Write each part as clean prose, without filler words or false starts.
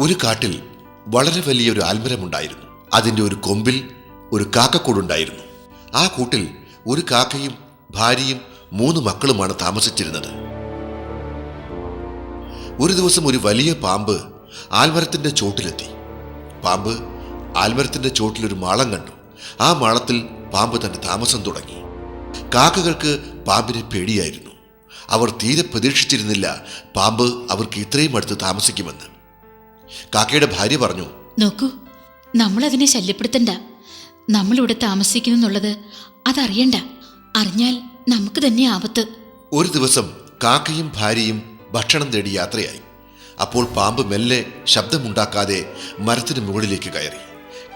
ഒരു കാട്ടിൽ വളരെ വലിയൊരു ആൽമരമുണ്ടായിരുന്നു. അതിൻ്റെ ഒരു കൊമ്പിൽ ഒരു കാക്കക്കൂടുണ്ടായിരുന്നു. ആ കൂട്ടിൽ ഒരു കാക്കയും ഭാര്യയും 3 മക്കളുമാണ് താമസിച്ചിരുന്നത്. ഒരു ദിവസം ഒരു വലിയ പാമ്പ് ആൽമരത്തിൻ്റെ ചോട്ടിലെത്തി. പാമ്പ് ആൽമരത്തിൻ്റെ ചോട്ടിലൊരു മാളം കണ്ടു. ആ മാളത്തിൽ പാമ്പ് തന്റെ താമസം തുടങ്ങി. കാക്കകൾക്ക് പാമ്പിനെ പേടിയായിരുന്നു. അവർ തീരെ പ്രതീക്ഷിച്ചിരുന്നില്ല പാമ്പ് അവർക്ക് ഇത്രയും അടുത്ത് താമസിക്കുമെന്ന്. കാക്കയുടെ ഭാര്യ പറഞ്ഞു, നോക്കൂ, നമ്മളതിനെ ശല്യപ്പെടുത്തണ്ട. നമ്മളിവിടെ താമസിക്കുന്നുള്ളത് അതറിയണ്ട. അറിഞ്ഞാൽ നമുക്ക് തന്നെ ആപത്ത്. ഒരു ദിവസം കാക്കയും ഭാര്യയും ഭക്ഷണം തേടി യാത്രയായി. അപ്പോൾ പാമ്പ് മെല്ലെ ശബ്ദമുണ്ടാക്കാതെ മരത്തിന് മുകളിലേക്ക് കയറി.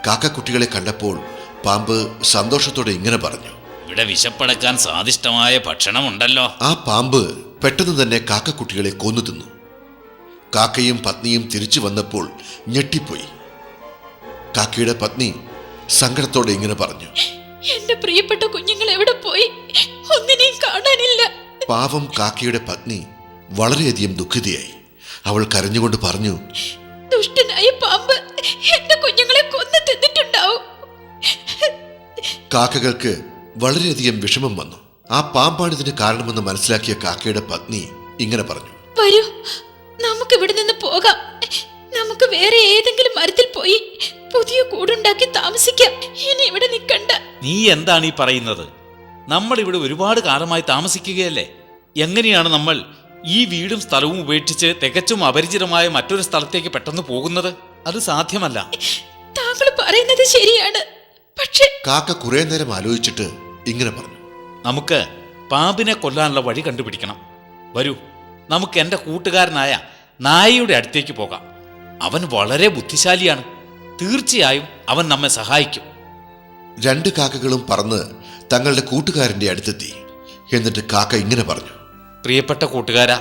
കാക്കക്കുട്ടികളെ കണ്ടപ്പോൾ പാമ്പ് സന്തോഷത്തോടെ ഇങ്ങനെ പറഞ്ഞു, ഇവിടെ വിശപ്പടക്കാൻ സ്വാദിഷ്ടമായ ഭക്ഷണമുണ്ടല്ലോ. ആ പാമ്പ് പെട്ടെന്ന് തന്നെ കാക്കക്കുട്ടികളെ കൊന്നു തിന്നു. കാക്കയും പത്നിയും തിരിച്ചു വന്നപ്പോൾ ഞെട്ടിപ്പോയി. കാക്കയുടെ പത്നി സങ്കടത്തോടെ ഇങ്ങനെ പറഞ്ഞു, എന്റെ പ്രിയപ്പെട്ട കുഞ്ഞുങ്ങൾ എവിടെ പോയി? ഒന്നിനെയും കാണാനില്ല. പാവം കാക്കയുടെ പത്നി വളരെയധികം ദുഃഖിതയായി. അവൾ കരഞ്ഞുകൊണ്ട് പറഞ്ഞു, ദുഷ്ടനായ പാമ്പ് എന്റെ കുഞ്ഞുങ്ങളെ കൊന്നു തിന്നിട്ടുണ്ടാവും. കാക്കകൾക്ക് വളരെയധികം വിഷമം വന്നു. ആ പാമ്പാണിതിന് കാരണമെന്ന് മനസ്സിലാക്കിയ കാക്കയുടെ പത്നി ഇങ്ങനെ പറഞ്ഞു, വരൂ, നമുക്ക് ഇവിടെ നിന്ന് പോകാം. നമുക്ക് വേറെ ഏതെങ്കിലും മരത്തിൽ പോയി പുതിയ കൂടുണ്ടാക്കി താമസിക്കാം. ഇനി ഇവിടെ നിൽക്കണ്ട. നീ എന്താണ് ഈ പറയുന്നത്? നമ്മൾ ഇവിടെ ഒരുപാട് കാലമായി താമസിക്കുകയല്ലേ. എങ്ങനെയാണ് നമ്മൾ ഈ വീടും സ്ഥലവും ഉപേക്ഷിച്ച് തികച്ചും അപരിചിതമായ മറ്റൊരു സ്ഥലത്തേക്ക് പെട്ടെന്ന് പോകുന്നത്? അത് സാധ്യമല്ല. താങ്കൾ പറയുന്നത് ശരിയാണ്. പക്ഷേ കാക്ക കുറെ നേരം ആലോചിച്ചിട്ട് ഇങ്ങനെ പറഞ്ഞു, നമുക്ക് പാമ്പിനെ കൊല്ലാനുള്ള വഴി കണ്ടുപിടിക്കണം. വരൂ, നമുക്ക് എൻ്റെ കൂട്ടുകാരനായ നായയുടെ അടുത്തേക്ക് പോകാം. അവൻ വളരെ ബുദ്ധിശാലിയാണ്. തീർച്ചയായും അവൻ നമ്മെ സഹായിക്കും. 2 കാക്കകളും പറന്ന് തങ്ങളുടെ കൂട്ടുകാരൻ്റെ അടുത്തെത്തി. എന്നിട്ട് കാക്ക ഇങ്ങനെ പറഞ്ഞു, പ്രിയപ്പെട്ട കൂട്ടുകാരാ,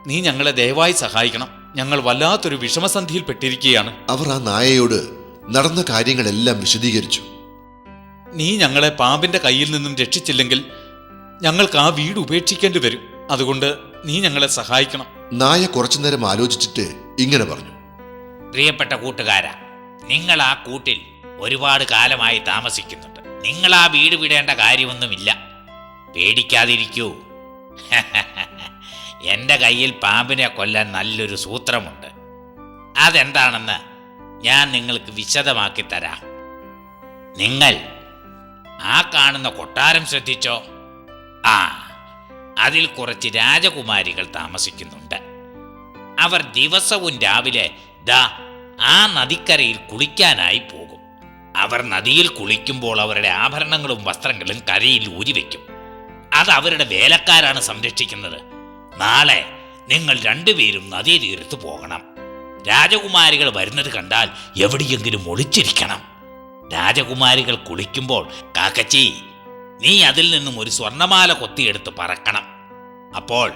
നീ ഞങ്ങളെ ദയവായി സഹായിക്കണം. ഞങ്ങൾ വല്ലാത്തൊരു വിഷമസന്ധിയിൽ പെട്ടിരിക്കുകയാണ്. അവർ ആ നായയോട് നടന്ന കാര്യങ്ങളെല്ലാം വിശദീകരിച്ചു. നീ ഞങ്ങളെ പാമ്പിന്റെ കയ്യിൽ നിന്നും രക്ഷിച്ചില്ലെങ്കിൽ ഞങ്ങൾക്ക് ആ വീട് ഉപേക്ഷിക്കേണ്ടി വരും. അതുകൊണ്ട് നീ ഞങ്ങളെ സഹായിക്കണം. നായ കുറച്ചുനേരം ആലോചിച്ചിട്ട് ഇങ്ങനെ പറഞ്ഞു, പ്രിയപ്പെട്ട കൂട്ടുകാരാ, നിങ്ങൾ ആ കൂട്ടിൽ ഒരുപാട് കാലമായി താമസിക്കുന്നുണ്ട്. നിങ്ങൾ ആ വീട് വിടേണ്ട കാര്യമൊന്നുമില്ല. പേടിക്കാതിരിക്കൂ. എൻ്റെ കയ്യിൽ പാമ്പിനെ കൊല്ലാൻ നല്ലൊരു സൂത്രമുണ്ട്. അതെന്താണെന്ന് ഞാൻ നിങ്ങൾക്ക് വിശദമാക്കി തരാം. നിങ്ങൾ ആ കാണുന്ന കൊട്ടാരം ശ്രദ്ധിച്ചോ? അതിൽ കുറച്ച് രാജകുമാരികൾ താമസിക്കുന്നുണ്ട്. അവർ ദിവസവും രാവിലെ ആ നദിക്കരയിൽ കുളിക്കാനായി പോകും. അവർ നദിയിൽ കുളിക്കുമ്പോൾ അവരുടെ ആഭരണങ്ങളും വസ്ത്രങ്ങളും കരയിൽ ഊരിവെക്കും. അത് അവരുടെ വേലക്കാരാണ് സംരക്ഷിക്കുന്നത്. നാളെ നിങ്ങൾ 2 പേരും നദീതീരത്ത് പോകണം. രാജകുമാരികൾ വരുന്നത് കണ്ടാൽ എവിടെയെങ്കിലും ഒളിച്ചിരിക്കണം. രാജകുമാരികൾ കുളിക്കുമ്പോൾ കാക്കച്ചി, നീ അതിൽ നിന്നും ഒരു സ്വർണമാല കൊത്തിയെടുത്ത് പറക്കണം. അപ്പോൾ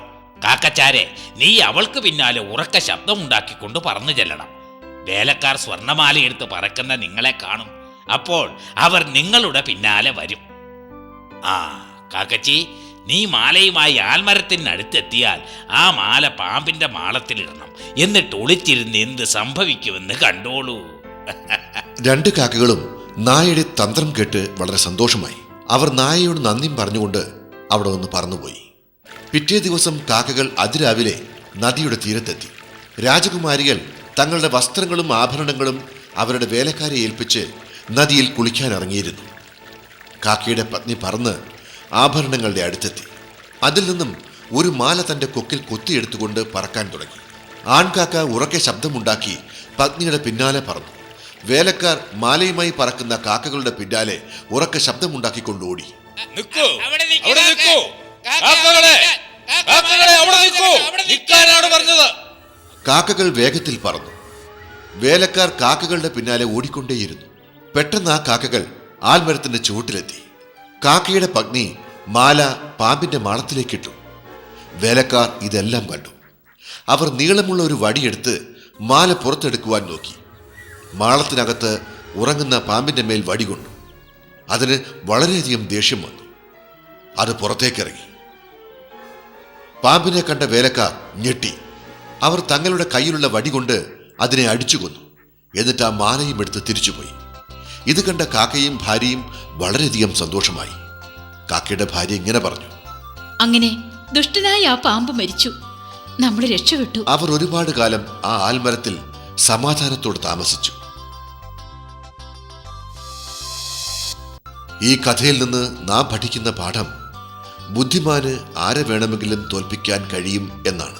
കാക്കച്ചാരെ, നീ അവൾക്ക് പിന്നാലെ ഉറക്ക ശബ്ദമുണ്ടാക്കിക്കൊണ്ട് പറന്നു ചെല്ലണം. വേലക്കാർ സ്വർണമാല എടുത്ത് പറക്കുന്ന നിങ്ങളെ കാണും. അപ്പോൾ അവർ നിങ്ങളുടെ പിന്നാലെ വരും. കാക്കച്ചി, നീ മാലയുമായി ആൽമരത്തിനടുത്തെത്തിയാൽ ആ മാല പാമ്പിന്റെ മാളത്തിലിടണം. എന്നിട്ട് ഒളിച്ചിരുന്ന് എന്ത് സംഭവിക്കുമെന്ന് കണ്ടോളൂ. 2 കാക്കകളും നായയുടെ തന്ത്രം കേട്ട് വളരെ സന്തോഷമായി. അവർ നായയോട് നന്ദിയും പറഞ്ഞുകൊണ്ട് അവിടെ നിന്ന് പറന്നുപോയി. പിറ്റേ ദിവസം കാക്കകൾ അതിരാവിലെ നദിയുടെ തീരത്തെത്തി. രാജകുമാരികൾ തങ്ങളുടെ വസ്ത്രങ്ങളും ആഭരണങ്ങളും അവരുടെ വേലക്കാരെ ഏൽപ്പിച്ച് നദിയിൽ കുളിക്കാൻ ഇറങ്ങിയിരുന്നു. കാക്കയുടെ പത്നി പറന്ന് ആഭരണങ്ങളുടെ അടുത്തെത്തി. അതിൽ നിന്നും ഒരു മാല തൻ്റെ കൊക്കിൽ കൊത്തിയെടുത്തുകൊണ്ട് പറക്കാൻ തുടങ്ങി. ആൺകാക്ക ഉറക്കെ ശബ്ദമുണ്ടാക്കി പത്നിയുടെ പിന്നാലെ പറന്നു. വേലക്കാർ മാലയുമായി പറക്കുന്ന കാക്കകളുടെ പിന്നാലെ ഉറക്കെ ശബ്ദമുണ്ടാക്കിക്കൊണ്ട് ഓടി. കാക്കകൾ വേഗത്തിൽ പറന്നു. വേലക്കാർ കാക്കകളുടെ പിന്നാലെ ഓടിക്കൊണ്ടേയിരുന്നു. പെട്ടെന്ന് ആ കാക്കകൾ ആൽമരത്തിന്റെ ചുവട്ടിലെത്തി. കാക്കയുടെ പത്നി മാല പാമ്പിന്റെ മാളത്തിലേക്കിട്ടു. വേലക്കാർ ഇതെല്ലാം കണ്ടു. അവർ നീളമുള്ള ഒരു വടിയെടുത്ത് മാല പുറത്തെടുക്കുവാൻ നോക്കി. മാളത്തിനകത്ത് ഉറങ്ങുന്ന പാമ്പിന്റെ മേൽ വടി കൊണ്ടു. അതിന് വളരെയധികം ദേഷ്യം വന്നു. അത് പുറത്തേക്കിറങ്ങി. പാമ്പിനെ കണ്ട വേലക്കാർ ഞെട്ടി. അവർ തങ്ങളുടെ കയ്യിലുള്ള വടി കൊണ്ട് അതിനെ അടിച്ചു കൊന്നു. എന്നിട്ട് ആ മാലയും എടുത്ത് തിരിച്ചുപോയി. ഇത് കണ്ട കാക്കയും ഭാര്യയും വളരെയധികം സന്തോഷമായി. കാക്കയുടെ ഭാര്യ ഇങ്ങനെ പറഞ്ഞു: അങ്ങനെ ദുഷ്ടനായ ആ പാമ്പ് മരിച്ചു. നമ്മൾ രക്ഷപ്പെട്ടു. അവർ ഒരുപാട് കാലം ആ ആൽമരത്തിൽ സമാധാനത്തോടെ താമസിച്ചു. ഈ കഥയിൽ നിന്ന് നാം പഠിക്കുന്ന പാഠം ബുദ്ധിമാന് ആരെ വേണമെങ്കിലും തോൽപ്പിക്കാൻ കഴിയും എന്നാണ്.